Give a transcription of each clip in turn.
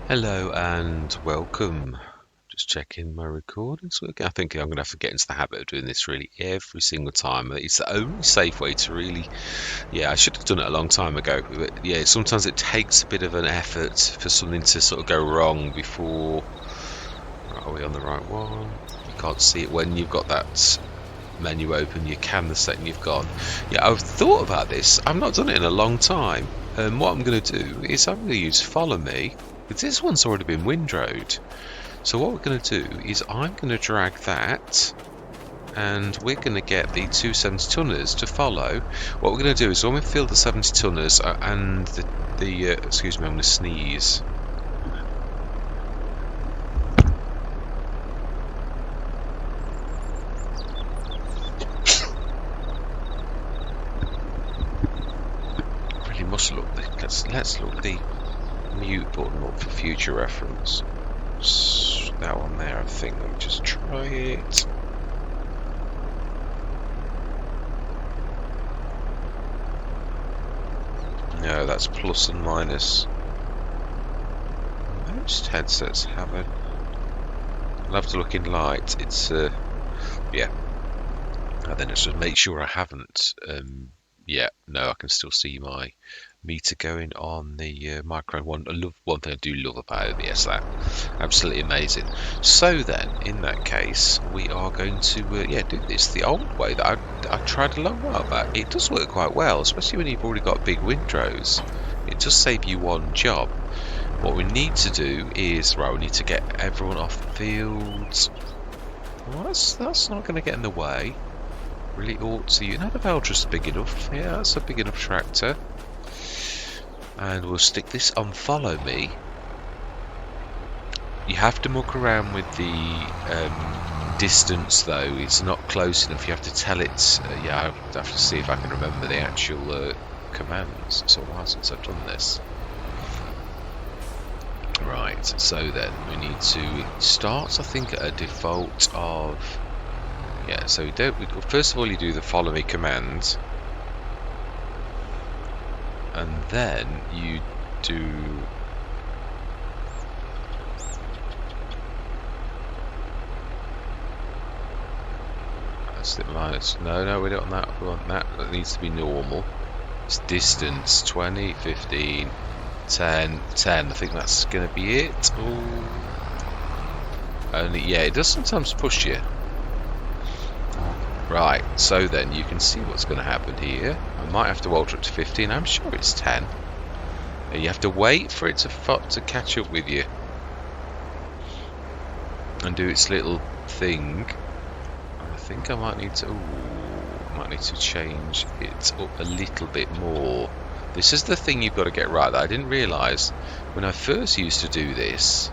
Hello and welcome. Just checking my recordings. I think I'm going to have to get into the habit of doing this really every single time. It's the only safe way to really, I should have done it a long time ago. But yeah, sometimes it takes a bit of an effort for something to sort of go wrong before. Right, are we on the right one? You can't see it when you've got that menu open. You can the second you've gone. Yeah, I've thought about this. I've not done it in a long time. What I'm going to do is I'm going to use follow me. But this one's already been windrowed. So what we're going to do is I'm going to drag that and we're going to get the two 70 tonners to follow. What we're going to do is when we fill the 70 tonners and excuse me, I'm going to sneeze. Really must look. Let's look the mute button up for future reference. That one there, I think. Let me just try it. No, that's plus and minus. Most headsets have it. I'll have to look in light. It's yeah. And then it's just make sure I haven't. Yeah, no, I can still see my meter going on the micro one. One thing I do love about OBS, that absolutely amazing. So then, in that case, we are going to do this the old way that I tried a long while back. It does work quite well, especially when you've already got big windrows. It does save you one job. What we need to do is we need to get everyone off the fields. Well, that's not going to get in the way. Really ought to. You know, the Valdra's big enough. Yeah, that's a big enough tractor. And we'll stick this on follow me. You have to muck around with the distance though. It's not close enough. You have to tell it. I have to see if I can remember the actual commands. It's a while since I've done this. Right, so then we need to. It starts, I think, at a default of. Yeah, so first of all you do the follow me command, and then you do that's it minus. No, we don't want that. We want that. That needs to be normal. It's distance 20, 15, 10, 10. I think that's going to be it. Ooh. Only yeah, it does sometimes push you. Right, so then you can see what's going to happen here. I might have to alter it to 15. I'm sure it's 10. You have to wait for it to catch up with you and do its little thing. I think I might need to change it up a little bit more. This is the thing you've got to get right that I didn't realise when I first used to do this.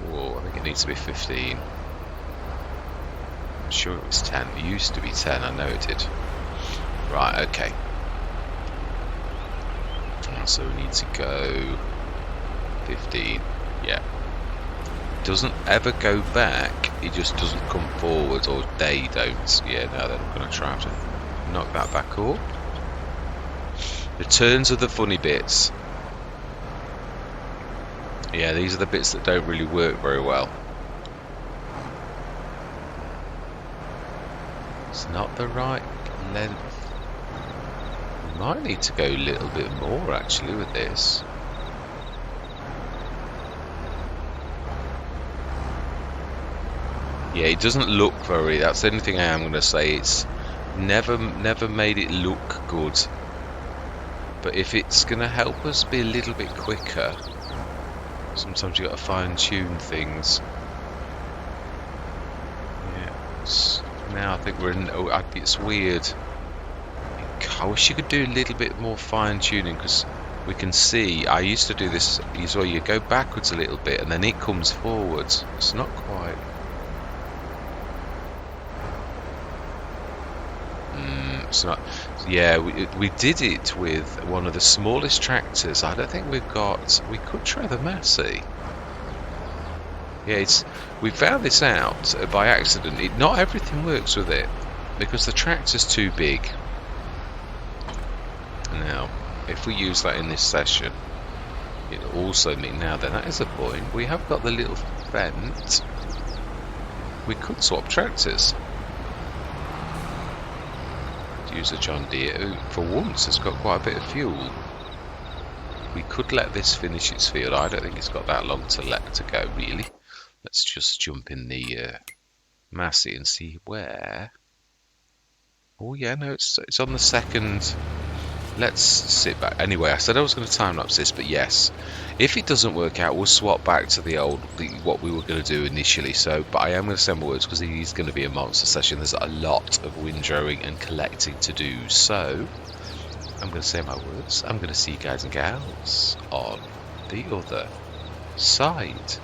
Whoa, I think it needs to be 15. I'm sure it was 10. It used to be 10, I know it did. Right, okay. So we need to go 15. Yeah. It doesn't ever go back, it just doesn't come forward, or they don't. Yeah, no, they're not going to try to knock that back up. The turns are the funny bits. Yeah, these are the bits that don't really work very well. It's not the right length. We might need to go a little bit more actually with this. Yeah, it doesn't look very. That's the only thing I am going to say. It's never made it look good. But if it's going to help us be a little bit quicker, sometimes you got to fine tune things. Yeah. Now I think we're in. Oh, it's weird. I wish you could do a little bit more fine tuning because we can see. I used to do this as well. You go backwards a little bit and then it comes forwards. It's not quite. It's not. Yeah, we did it with one of the smallest tractors. I don't think we've got. We could try the Massey. Yeah, we found this out by accident. Not everything works with it because the tractor's too big. Now, if we use that in this session, It'll also mean now then, that is a point, we have got the little vent. We could swap tractors. Use a John Deere, who for once has got quite a bit of fuel. We could let this finish its field. I don't think it's got that long to go, really. Let's just jump in the Massey and see where. Oh yeah, no, it's on the second. Let's sit back. Anyway, I said I was going to time-lapse this, but yes, if it doesn't work out, we'll swap back to what we were going to do initially. So, but I am going to say my words because it is going to be a monster session. There's a lot of windrowing and collecting to do. So, I'm going to say my words. I'm going to see you guys and gals on the other side.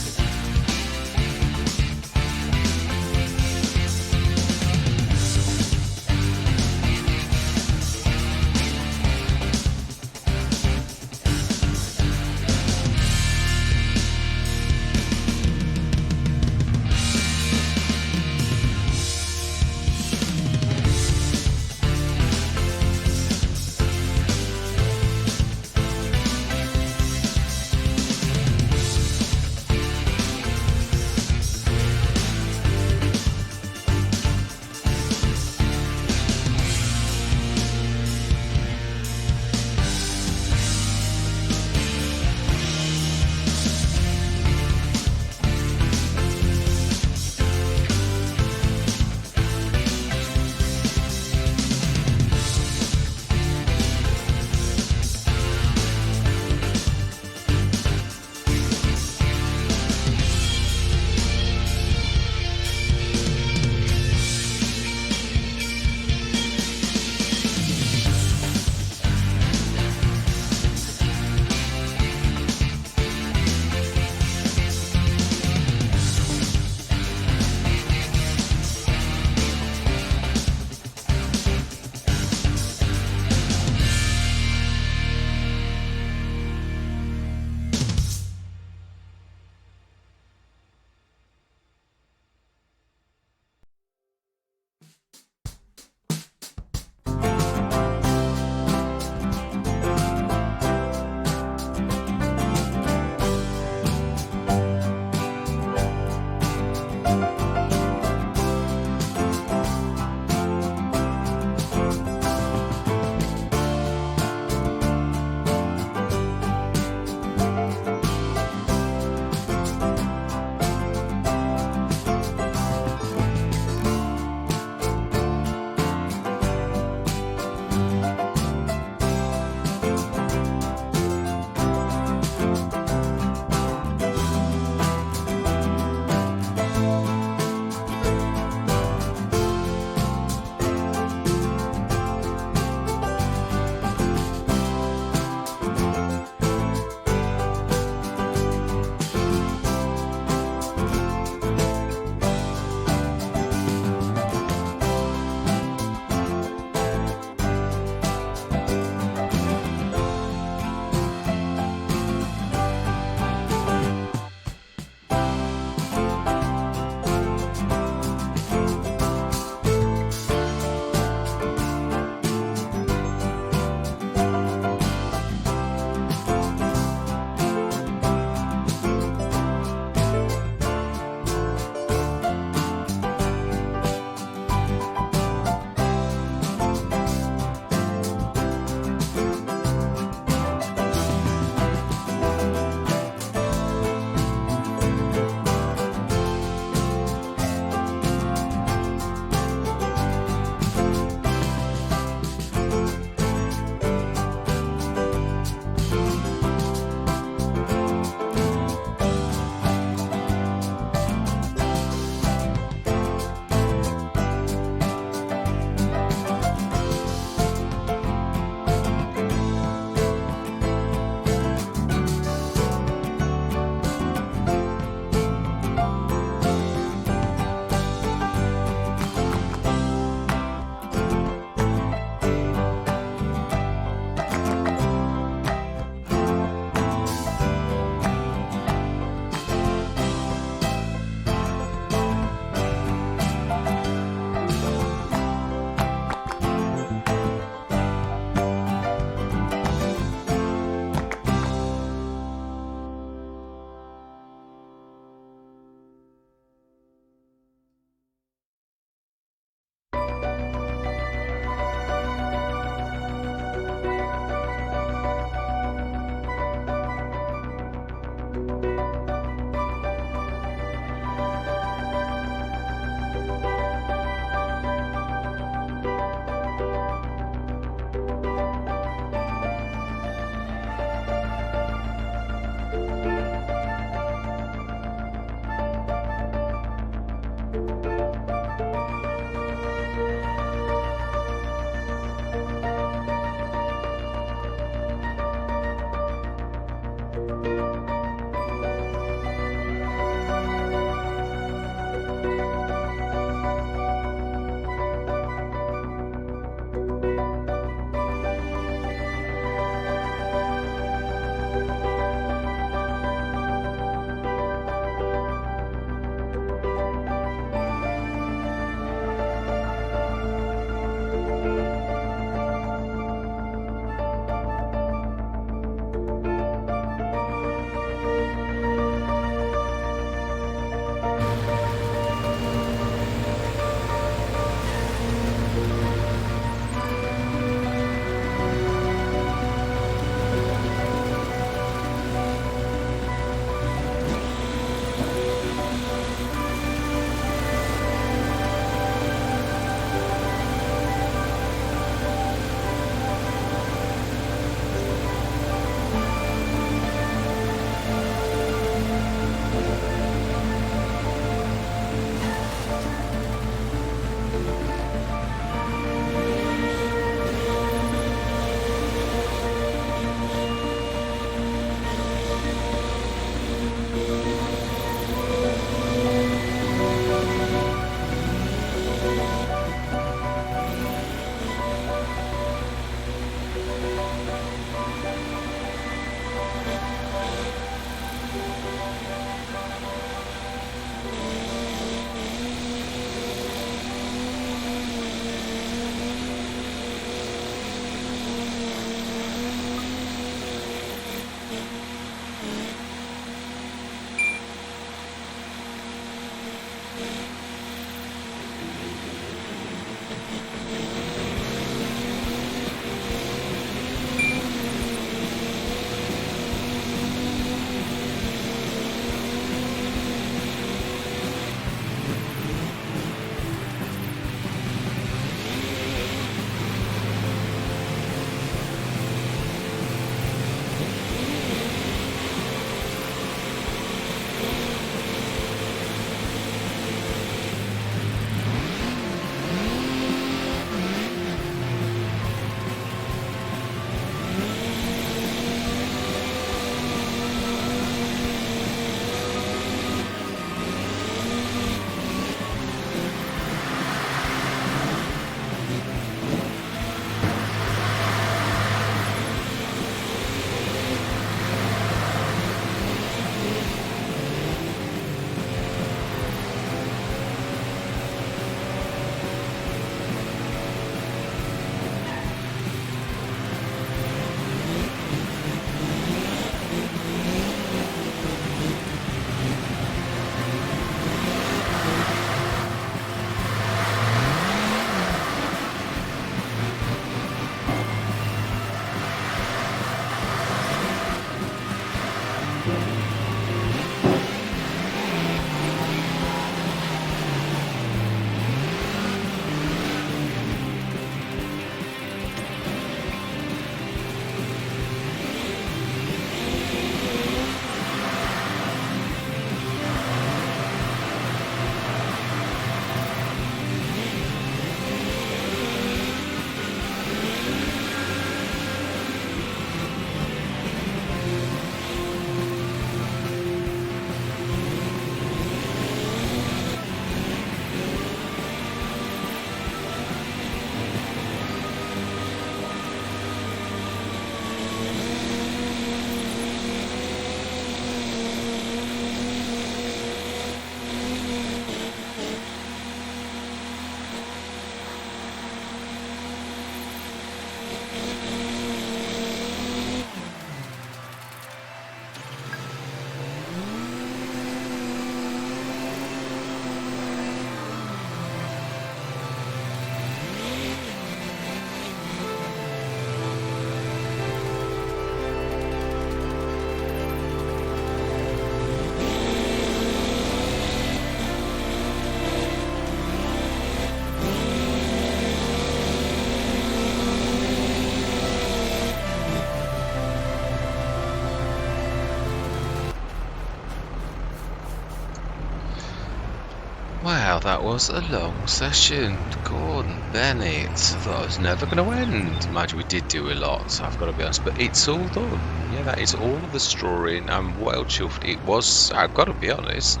Wow, that was a long session. Gordon Bennett. I thought it was never going to end. Mind you, we did do a lot, so I've got to be honest. But it's all done. Yeah, that is all of the straw in. I'm well chuffed. It was, I've got to be honest,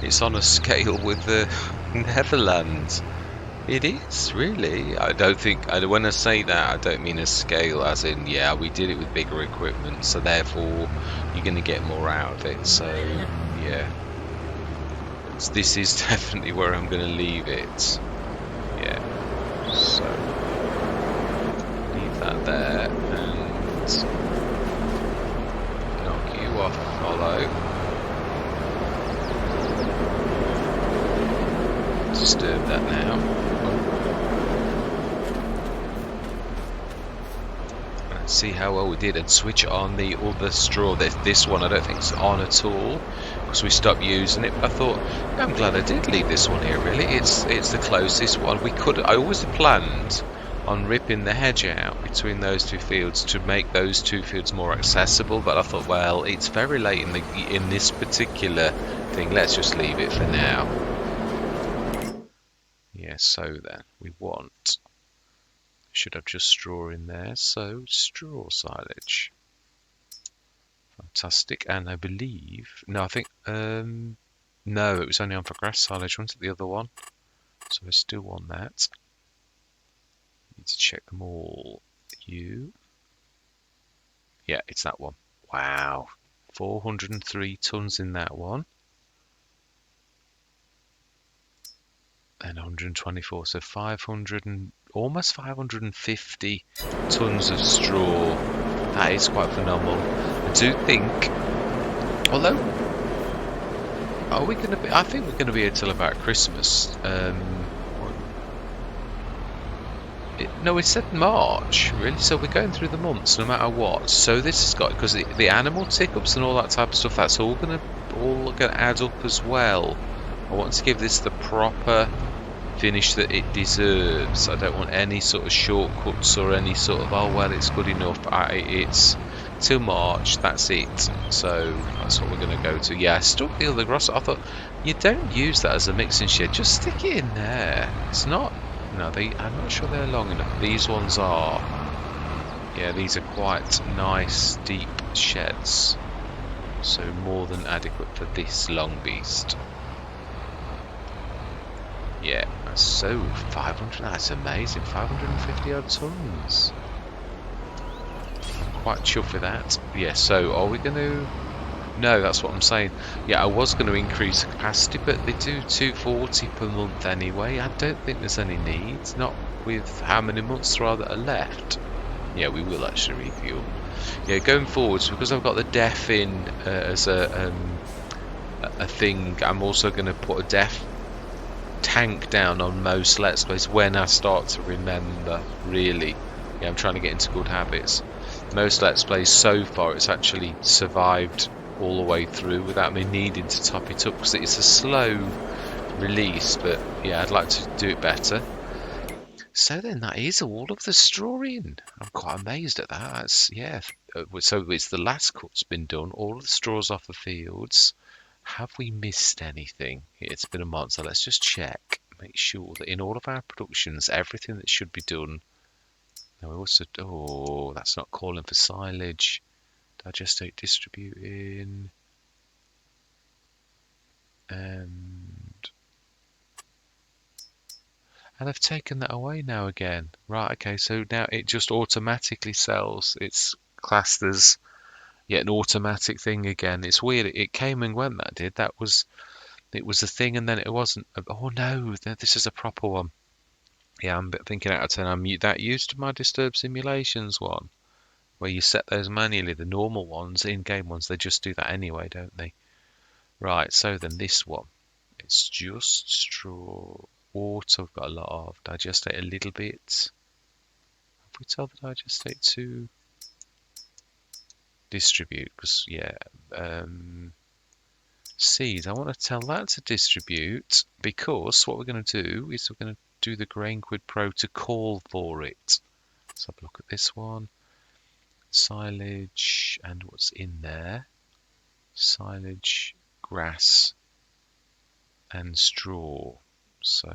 it's on a scale with the Netherlands. It is, really. I don't think, when I say that, I don't mean a scale as in, yeah, we did it with bigger equipment, so therefore you're going to get more out of it. So, yeah. This is definitely where I'm going to leave it. Yeah. So leave that there and knock you off, follow. Disturb that now. Let's see how well we did and switch on the other straw. This one I don't think is on at all because we stopped using it. But I thought, I'm glad I did leave this one here. Really, it's the closest one we could. I always planned on ripping the hedge out between those two fields to make those two fields more accessible. But I thought, well, it's very late in this particular thing. Let's just leave it for now. Yeah. So then we want. Should have just straw in there. So straw silage. Fantastic. And I believe, no, I think, no, it was only on for grass silage, wasn't it, the other one? So I still want that. Need to check them all. Yeah, it's that one. Wow. 403 tons in that one. And 124, so 500 and almost 550 tons of straw. That is quite phenomenal. I do think, although, are we going to be? I think we're going to be here till about Christmas. No, we said March, really. So we're going through the months, no matter what. So this has got because the animal tick-ups and all that type of stuff. That's all gonna add up as well. I want to give this the proper finish that it deserves. I don't want any sort of shortcuts or any sort of well, it's good enough. It's till March. That's it. So that's what we're going to go to. Yeah, I stuck the other grass. I thought you don't use that as a mixing shed. Just stick it in there. It's not. No, I'm not sure they're long enough. These ones are. Yeah, these are quite nice, deep sheds. So more than adequate for this long beast. Yeah, so 500, that's amazing. 550 odd tons. I'm quite chuffed with that. Yeah, so are we going to... No, that's what I'm saying. Yeah, I was going to increase the capacity, but they do 240 per month anyway. I don't think there's any need. Not with how many months there are that are left. Yeah, we will actually refuel. Yeah, going forwards, because I've got the DEF in as a thing, I'm also going to put a DEF tank down on most Let's Plays when I start to remember, really. Yeah, I'm trying to get into good habits. Most Let's Plays so far, it's actually survived all the way through without me needing to top it up because it's a slow release, but yeah, I'd like to do it better. So then that is all of the straw in. I'm quite amazed at that. That's, yeah, so it's the last cut's been done, all of the straws off the fields. Have we missed anything? It's been a month, so let's just check. Make sure that in all of our productions, everything that should be done. Now we also, oh, that's not calling for silage. Digestate, distributing. And I've taken that away now again. Right, okay, so now it just automatically sells. It's classed as an automatic thing again. It's weird. It came and went, that did. It was a thing and then it wasn't. Oh no, this is a proper one. Yeah, I'm thinking out of turn. I'm that used to my Disturbed Simulations one, where you set those manually. The normal ones, in-game ones, they just do that anyway, don't they? Right, so then this one. It's just straw. Water we've got a lot of. Digestate a little bit. Have we told the digestate to distribute? Because, yeah. Seeds, I want to tell that to distribute because what we're going to do is we're going to do the Grain Quid Pro to call for it. Let's have a look at this one. Silage and what's in there. Silage, grass and straw. So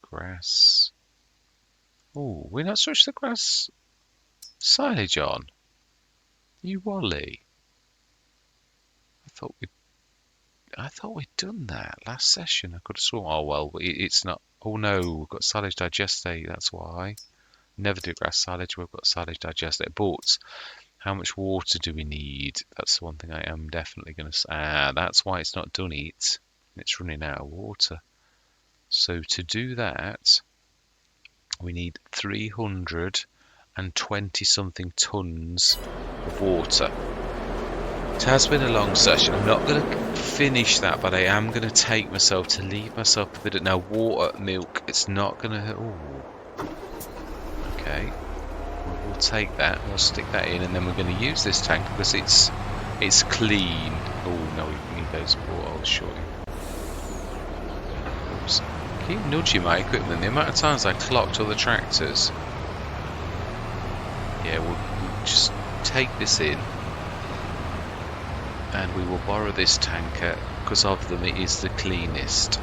grass. Oh, we're not switched the grass silage on. You Wally. I thought we'd done that last session. I could have sworn. Oh well, it's not. Oh no, we've got silage digestate. That's why. Never do grass silage. We've got silage digestate. But how much water do we need? That's the one thing I am definitely going to say. That's why it's not done it. It's running out of water. So to do that, we need 320 something tons of water. It has been a long session. I'm not going to finish that, but I am going to take myself to leave myself a bit of now water, milk. It's not going to. Oh, okay. We'll take that. We'll stick that in, and then we're going to use this tank because it's clean. Oh no, we need those portholes shortly. Oops. Keep nudging my equipment. The amount of times I clocked other tractors. Yeah, we'll just take this in. And we will borrow this tanker because of them it is the cleanest.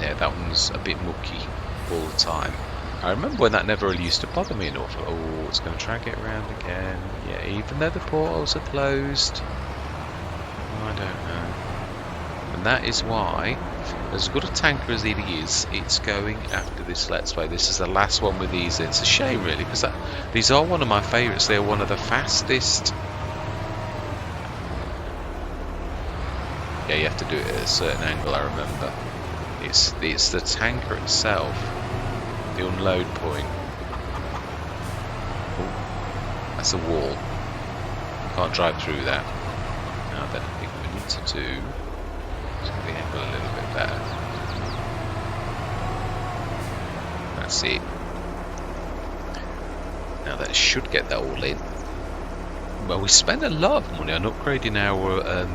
Yeah, that one's a bit mucky all the time. I remember when that never really used to bother me an awful lot. Oh, it's going to drag it around again. Yeah, even though the portholes are closed. I don't know. And that is why, as good a tanker as it is, it's going after this Let's Play. This is the last one with these. It's a shame really because these are one of my favourites. They're one of the fastest. Yeah, you have to do it at a certain angle, I remember. It's the tanker itself, the unload point. Ooh, that's a wall. You can't drive through that. Now then, I think we need to do the angle a little bit better. That's it. Now that should get that all in. Well, we spent a lot of money on upgrading our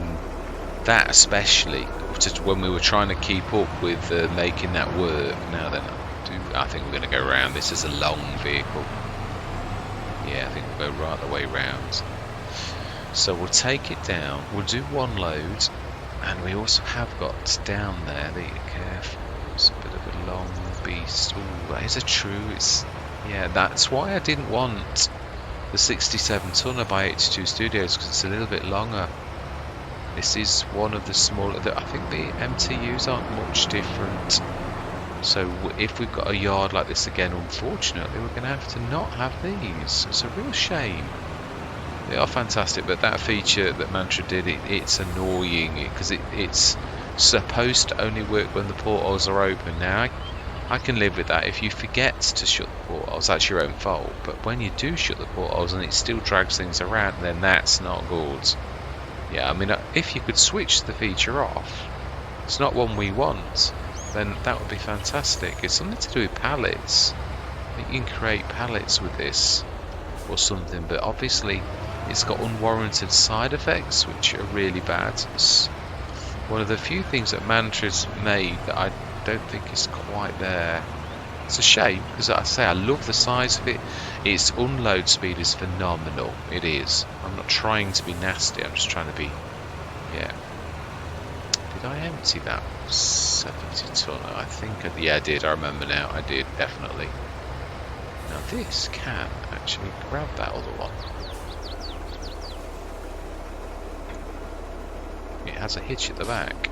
that especially when we were trying to keep up with making that work. Now then, I think we're going to go around. This is a long vehicle. Yeah, I think we'll go right the way round. So we'll take it down. We'll do one load, and we also have got down there. Be careful. It's a bit of a long beast. Oh, that is a true. Yeah, that's why I didn't want the 67 tonner by 82 Studios because it's a little bit longer. This is one of the smaller. I think the MTUs aren't much different. So if we've got a yard like this again, unfortunately, we're going to have to not have these. It's a real shame. They are fantastic, but that feature that Mantra did, it's annoying because it's supposed to only work when the portholes are open. Now, I can live with that. If you forget to shut the portholes, that's your own fault. But when you do shut the portholes and it still drags things around, then that's not good. Yeah, I mean, if you could switch the feature off, it's not one we want, then that would be fantastic. It's something to do with pallets. You can create pallets with this or something, but obviously it's got unwarranted side effects which are really bad. It's one of the few things that Mantra's made that I don't think is quite there. It's a shame because I say I love the size of it. Its unload speed is phenomenal. It is. I'm not trying to be nasty. I'm just trying to be. Yeah. Did I empty that 70 tonner? I think. Yeah, I did. I remember now. I did definitely. Now this can actually grab that other one. It has a hitch at the back.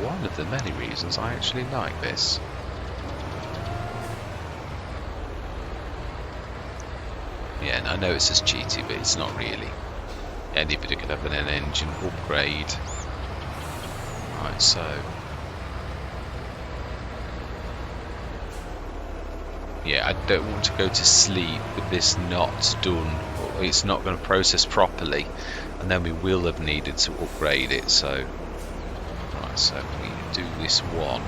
One of the many reasons I actually like this. Yeah, and I know it says cheaty, but it's not really. Anybody could have an engine upgrade. Right, so. Yeah, I don't want to go to sleep with this not done. Or it's not going to process properly. And then we will have needed to upgrade it, so. Right, so we do this one.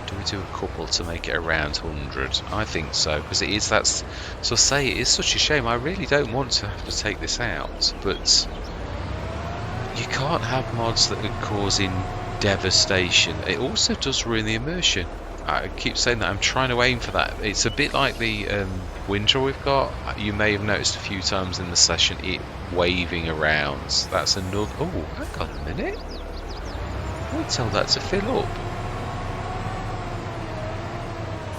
Do we do a couple to make it around 100? I think so, because it is that's. So I say it is such a shame. I really don't want to have to take this out, but you can't have mods that are causing devastation. It also does ruin the immersion. I keep saying that. I'm trying to aim for that. It's a bit like the Windrow we've got. You may have noticed a few times in the session it waving around. That's another. Oh, hang on a minute. We tell that to fill up.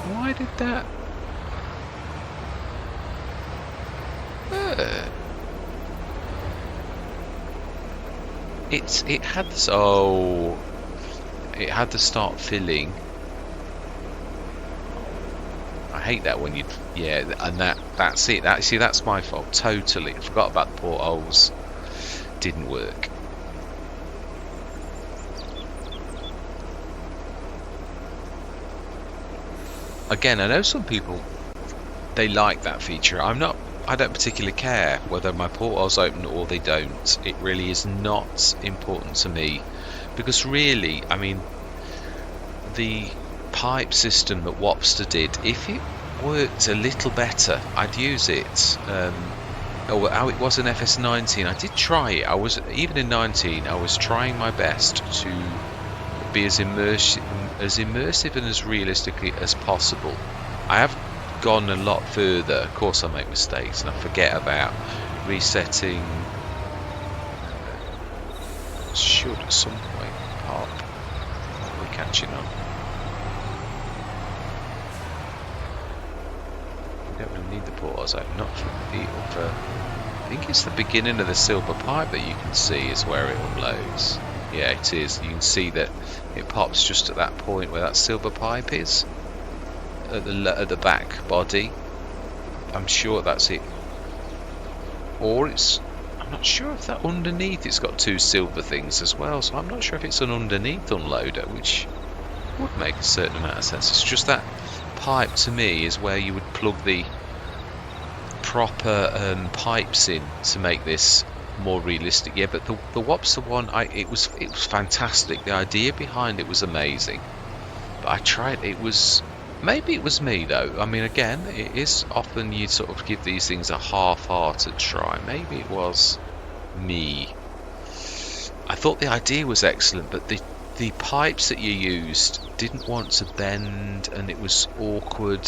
Why did that? It had it had to start filling. I hate that when you and that's it. That's my fault totally. I forgot about the portholes. Didn't work. Again, I know some people, they like that feature. I don't particularly care whether my portholes open or they don't. It really is not important to me, because really, I mean, the pipe system that Wopster did, if it worked a little better, I'd use it. Or how it was in FS19, I did try it. Even in 19, I was trying my best to be as immersive and as realistically as possible. I have gone a lot further. Of course I make mistakes and I forget about resetting. Should at some point pop. We're catching on. We don't really need the portals open, not for the upper. I think it's the beginning of the silver pipe that you can see is where it unloads. Yeah, it is. You can see that it pops just at that point where that silver pipe is at the back body. I'm sure that's it. Or I'm not sure if that underneath it's got two silver things as well. So I'm not sure if it's an underneath unloader, which would make a certain amount of sense. It's just that pipe to me is where you would plug the proper pipes in to make this more realistic. Yeah, but the Wopster one, it was fantastic. The idea behind it was amazing, but I tried. Maybe it was me though. I mean, again, it is often you sort of give these things a half-hearted try. Maybe it was me. I thought the idea was excellent, but the pipes that you used didn't want to bend, and it was awkward.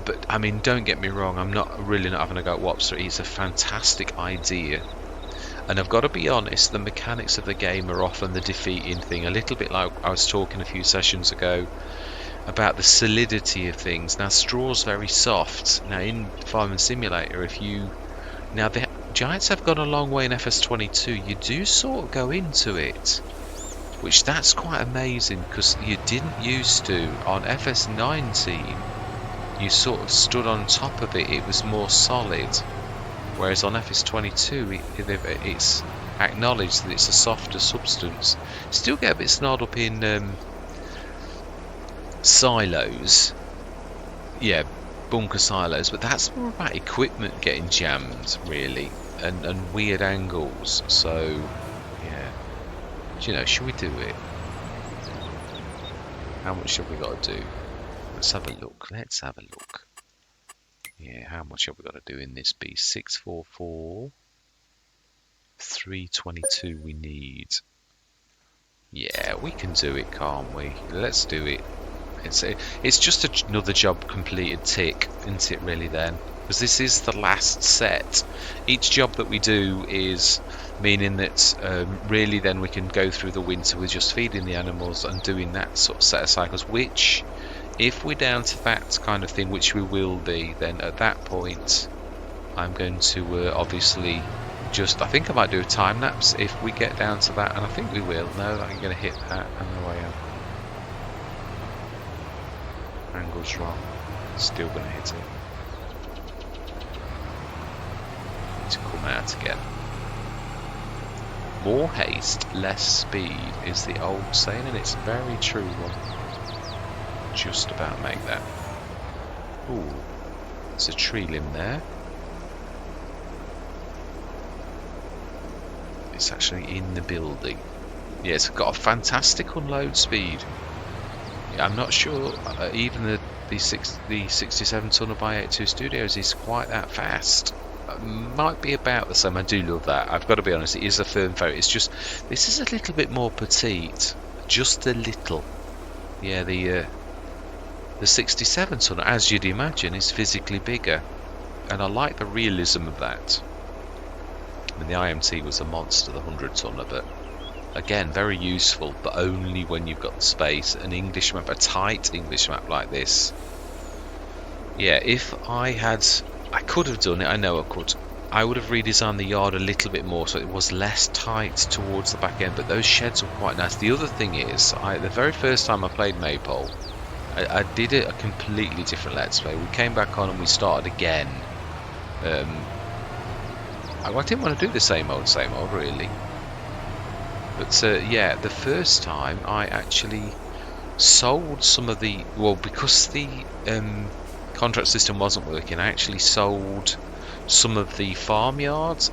But I mean, don't get me wrong, I'm really not having a go at Wopster. It's a fantastic idea. And I've got to be honest, the mechanics of the game are often the defeating thing. A little bit like I was talking a few sessions ago about the solidity of things. Now, straw's very soft. Now, in Farming Simulator, the Giants have gone a long way in FS22. You do sort of go into it, which that's quite amazing, because you didn't used to. On FS19, you sort of stood on top of it. It was more solid. Whereas on FS22, it's acknowledged that it's a softer substance. Still get a bit snarled up in silos. Yeah, bunker silos. But that's more about equipment getting jammed, really. And weird angles. So, yeah. Should we do it? How much have we got to do? Let's have a look. Yeah, how much have we got to do in this beast? 644. 322 we need. Yeah, we can do it, can't we? Let's do it. It's just another job completed tick, isn't it, really, then? Because this is the last set. Each job that we do is meaning that really then we can go through the winter with just feeding the animals and doing that sort of set of cycles, which, if we're down to that kind of thing, which we will be, then at that point I'm going to obviously I think I might do a time lapse if we get down to that, and I think we will. No, I'm going to hit that, and there I am. Angle's wrong. Still going to hit it. Need to come out again. More haste, less speed is the old saying, and it's a very true one. Just about make that. Ooh, there's a tree limb there. It's actually in the building. Yeah, it's got a fantastic unload speed. Yeah, I'm not sure even the 67 tonner by 82 Studios is quite that fast. Might be about the same. I do love that. I've got to be honest, it is a firm vote. It's just this is a little bit more petite, just a little. Yeah, the 67 tonner, as you'd imagine, is physically bigger, and I like the realism of that. I mean, the IMT was a monster, the 100 tonner, but again, very useful, but only when you've got the space. An English map, a tight English map like this. Yeah, if I could have done it, I know I could. I would have redesigned the yard a little bit more so it was less tight towards the back end, but those sheds were quite nice. The other thing is, the very first time I played Maypole, I did it a completely different Let's Play. We came back on and we started again. I didn't want to do the same old, really. But yeah, the first time I actually sold some of the... Well, because the contract system wasn't working, I actually sold some of the farmyards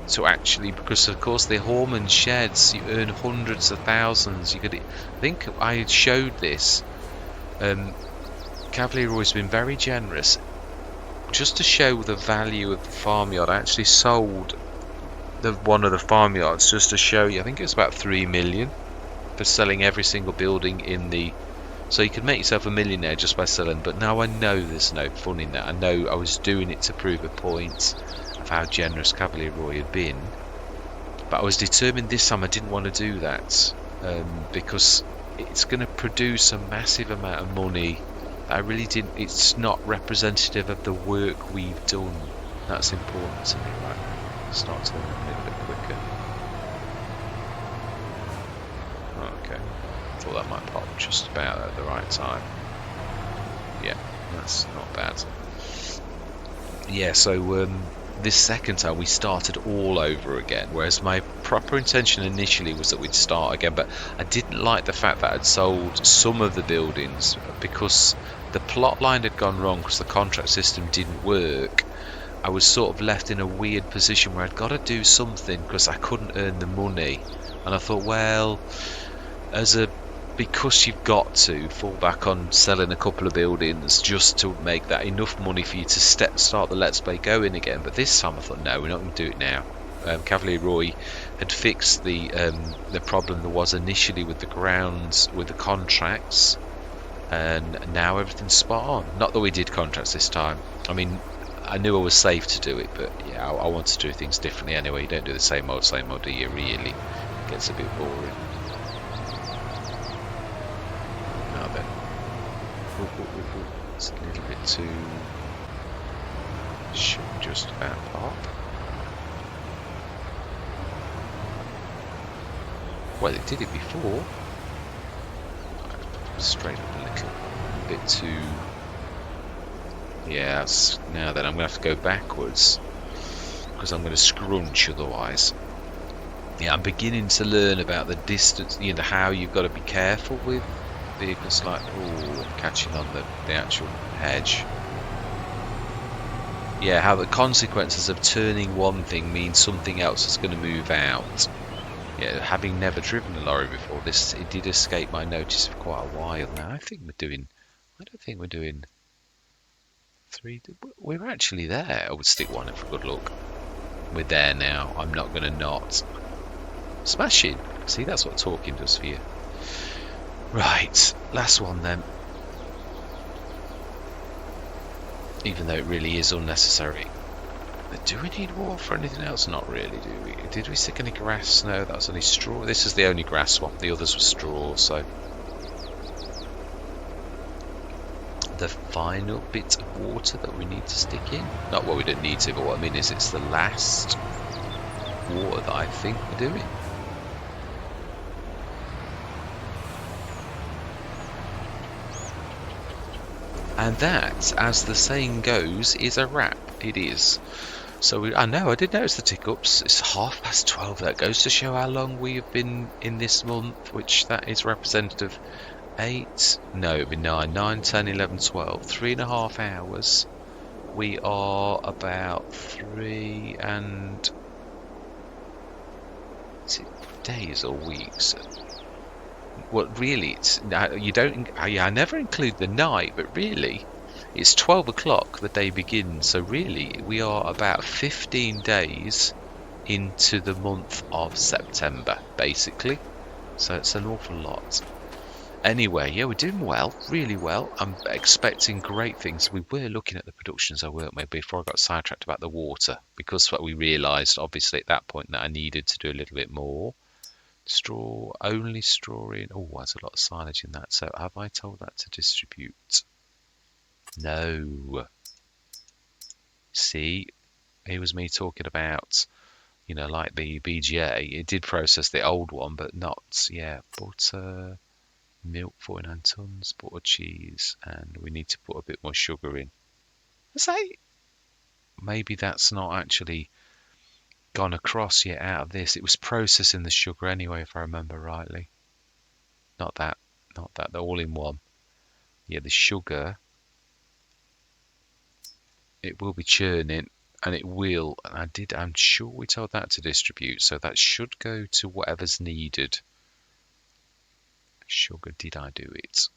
to actually... Because, of course, the Horman sheds, you earn hundreds of thousands. I think I showed this. Cavalier Roy's been very generous. Just to show the value of the farmyard, I actually sold one of the farmyards just to show you. I think it was about 3 million for selling every single building in the... So you could make yourself a millionaire just by selling. But now I know there's no fun in that. I know I was doing it to prove a point of how generous Cavalier Roy had been. But I was determined this time I didn't want to do that. Because it's going to produce a massive amount of money. I really didn't... It's not representative of the work we've done. That's important to me. Right, start turning a little bit quicker. Okay, thought that might pop just about at the right time. Yeah, that's not bad. Yeah, so this second time we started all over again, whereas my proper intention initially was that we'd start again, but I didn't like the fact that I'd sold some of the buildings because the plot line had gone wrong because the contract system didn't work. I was sort of left in a weird position where I'd got to do something because I couldn't earn the money, and I thought, well, because you've got to fall back on selling a couple of buildings just to make that enough money for you to start the Let's Play going again. But this time I thought, no, we're not going to do it now. Cavalier Roy had fixed the problem there was initially with the grounds, with the contracts, and now everything's spot on. Not that we did contracts this time. I mean, I knew I was safe to do it, but yeah, I want to do things differently anyway. You don't do the same old, do you, really? It gets a bit boring. Now then. It's a little bit too... Should just about pop. Well, it did it before. Straight up a little bit too... Yeah, now then I'm going to have to go backwards because I'm going to scrunch otherwise. Yeah, I'm beginning to learn about the distance, how you've got to be careful with vehicles like... Oh, I'm catching on the actual hedge. Yeah, how the consequences of turning one thing means something else is going to move out. Yeah, having never driven a lorry before, it did escape my notice for quite a while now. I don't think we're doing 3. We're actually there. I would stick one in for good luck. We're there now. I'm not going to not. Smashing. See, that's what talking does for you. Right, last one then. Even though it really is unnecessary. But do we need water for anything else? Not really, do we? Did we stick any grass? No, that was only straw. This is the only grass one. The others were straw, so... The final bit of water that we need to stick in. Not what we don't need to, but what I mean is it's the last water that I think we're doing. And that, as the saying goes, is a wrap. It is. So I did notice the tick-ups. It's 12:30. That goes to show how long we have been in this month, which that is representative. 8, no, it'd be 9, 9, 10, 11, 12, 3.5 hours. We are about 3 and... Is it days or weeks? Well, really, it's... You don't... I never include the night, but really, it's 12 o'clock the day begins. So really, we are about 15 days into the month of September, basically. So it's an awful lot. Anyway, yeah, we're doing well, really well. I'm expecting great things. We were looking at the productions, weren't we, before I got sidetracked about the water, because what we realised, obviously, at that point, that I needed to do a little bit more. Straw, only straw in. Oh, there's a lot of silage in that. So have I told that to distribute? No. See, it was me talking about, like the BGA. It did process the old one, but not, yeah, butter, milk, 49 tons, butter, cheese, and we need to put a bit more sugar in. Say, maybe that's not actually gone across yet out of this. It was processing the sugar anyway, if I remember rightly. Not that, they're all in one. Yeah, the sugar, it will be churning, and it will, and I'm sure we told that to distribute, so that should go to whatever's needed. Sugar, did I do it?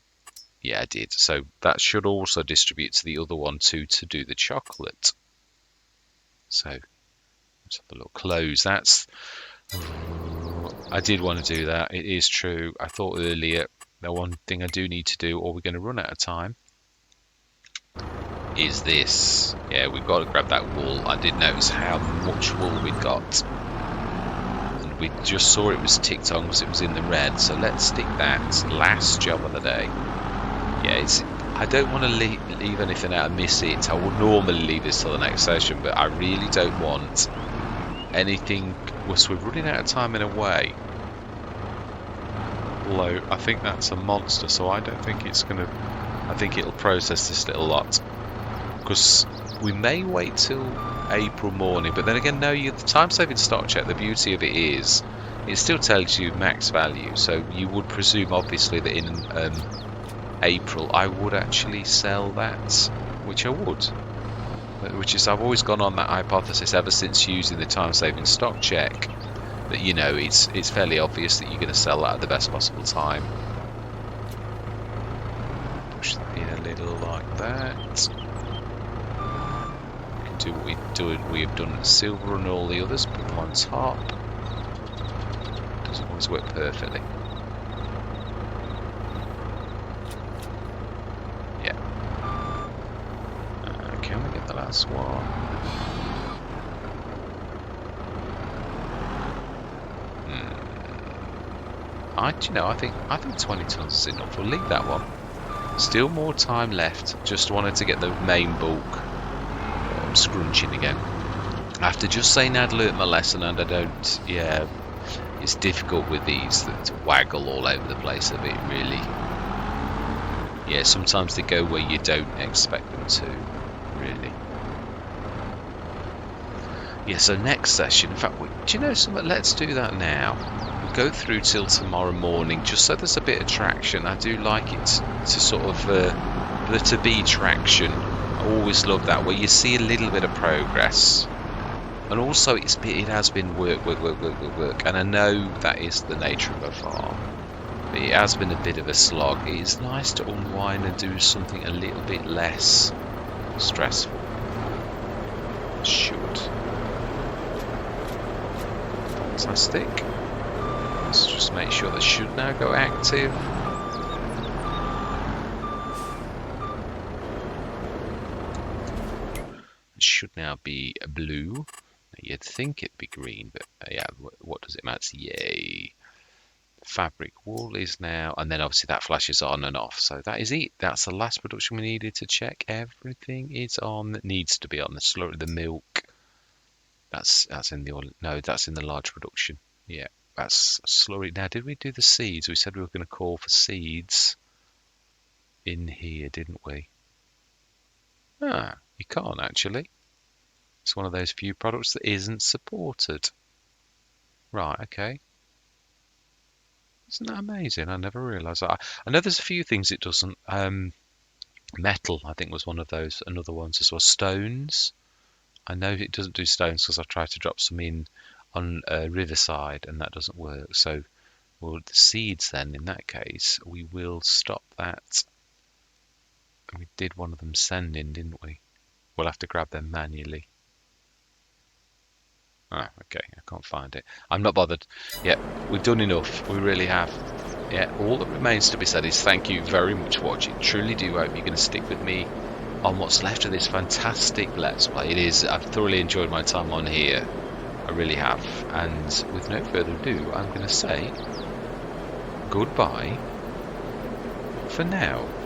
Yeah, I did. So that should also distribute to the other one too, to do the chocolate. So let's have a look. Close. I did want to do that. It is true. I thought earlier the one thing I do need to do, or we're going to run out of time, is this. Yeah, we've got to grab that wool. I did notice how much wool we'd got. And we just saw it was ticked on because it was in the red. So let's stick that. Last job of the day. Yeah, I don't want to leave anything out and miss it. I would normally leave this till the next session, but I really don't want anything. We're running out of time in a way. Although I think that's a monster, so I don't think it's going to. I think it'll process this little lot. Because we may wait till April morning, but then again, no, the time-saving stock check, the beauty of it is, it still tells you max value. So you would presume, obviously, that in April I would actually sell that, which I would. Which is, I've always gone on that hypothesis ever since using the time-saving stock check, that it's fairly obvious that you're going to sell that at the best possible time. Push that in a little like that. We can do what we have done at silver and all the others. Put them on top. Doesn't always work perfectly. Yeah. Can we get the last one? I think 20 tons is enough. We'll leave that one. Still more time left. Just wanted to get the main bulk. I'm scrunching again. After just saying I'd learnt my lesson, and I don't. Yeah, it's difficult with these to waggle all over the place a bit, really. Yeah, sometimes they go where you don't expect them to, really. Yeah, so next session, in fact, do you know something? Let's do that now. We'll go through till tomorrow morning, just so there's a bit of traction. I do like it to sort of, there to be traction. I always love that, where you see a little bit of progress. And also, it has been work. And I know that is the nature of a farm. But it has been a bit of a slog. It is nice to unwind and do something a little bit less stressful. Should. Fantastic. Let's just make sure that should now go active. It should now be blue. You'd think it'd be green, but yeah, what does it matter? Yay. Fabric wool is now, and then obviously that flashes on and off. So that is it. That's the last production we needed to check. Everything is on that needs to be on. The slurry, the milk. That's in the oil. No, that's in the large production. Yeah, that's slurry. Now, did we do the seeds? We said we were going to call for seeds in here, didn't we? Ah, you can't actually. It's one of those few products that isn't supported. Right, okay. Isn't that amazing? I never realised that. I know there's a few things it doesn't. Metal, I think, was one of those. Another ones as well. Stones. I know it doesn't do stones because I've tried to drop some in on Riverside and that doesn't work. So, well, the seeds then, in that case, we will stop that. We did one of them sending, didn't we? We'll have to grab them manually. Ah, okay, I can't find it. I'm not bothered. Yeah, we've done enough. We really have. Yeah, all that remains to be said is thank you very much for watching. Truly do hope you're going to stick with me on what's left of this fantastic Let's Play. It is. I've thoroughly enjoyed my time on here. I really have. And with no further ado, I'm going to say goodbye for now.